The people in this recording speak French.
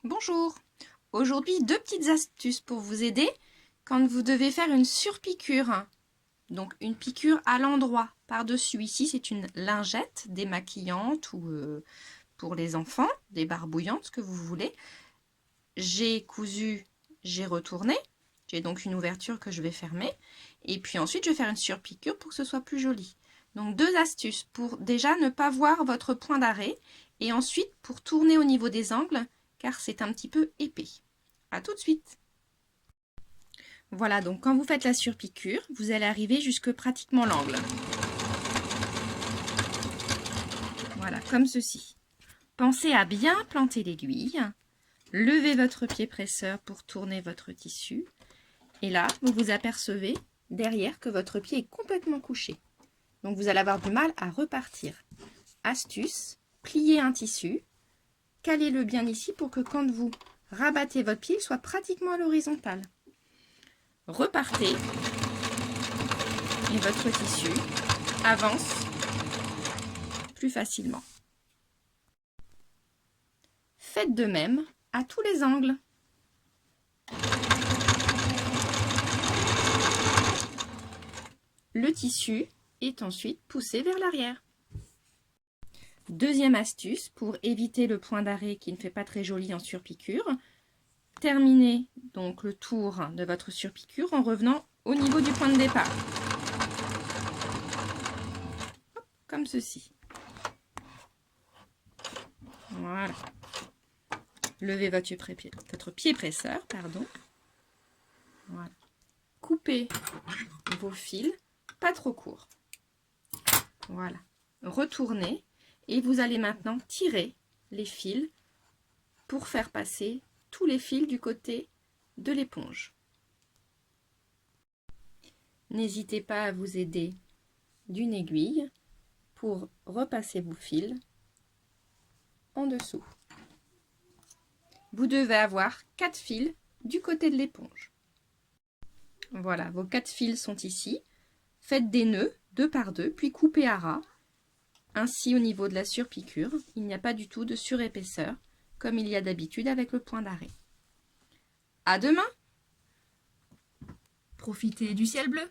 Bonjour! Aujourd'hui, deux petites astuces pour vous aider quand vous devez faire une surpiqûre. Donc une piqûre à l'endroit, par-dessus. Ici, c'est une lingette démaquillante ou pour les enfants, des barbouillantes, ce que vous voulez. J'ai cousu, j'ai retourné. J'ai donc une ouverture que je vais fermer. Et puis ensuite, je vais faire une surpiqûre pour que ce soit plus joli. Donc deux astuces pour déjà ne pas voir votre point d'arrêt et ensuite pour tourner au niveau des angles car c'est un petit peu épais. A tout de suite. Voilà, donc quand vous faites la surpiqûre, vous allez arriver jusque pratiquement l'angle. Voilà, comme ceci. Pensez à bien planter l'aiguille. Levez votre pied presseur pour tourner votre tissu. Et là, vous vous apercevez derrière que votre pied est complètement couché. Donc vous allez avoir du mal à repartir. Astuce, pliez un tissu, calez-le bien ici pour que quand vous rabattez votre pied, il soit pratiquement à l'horizontale. Repartez et votre tissu avance plus facilement. Faites de même à tous les angles. Le tissu est ensuite poussé vers l'arrière. Deuxième astuce pour éviter le point d'arrêt qui ne fait pas très joli en surpiqûre. Terminez donc le tour de votre surpiqûre en revenant au niveau du point de départ. Hop, comme ceci. Voilà. Levez votre pied presseur, pardon. Voilà. Coupez vos fils, pas trop courts. Voilà. Retournez et vous allez maintenant tirer les fils pour faire passer tous les fils du côté de l'éponge. N'hésitez pas à vous aider d'une aiguille pour repasser vos fils en dessous. Vous devez avoir 4 fils du côté de l'éponge. Voilà, vos 4 fils sont ici. Faites des nœuds 2 par 2, puis coupez à ras. Ainsi, au niveau de la surpiqûre, il n'y a pas du tout de surépaisseur, comme il y a d'habitude avec le point d'arrêt. À demain! Profitez du ciel bleu!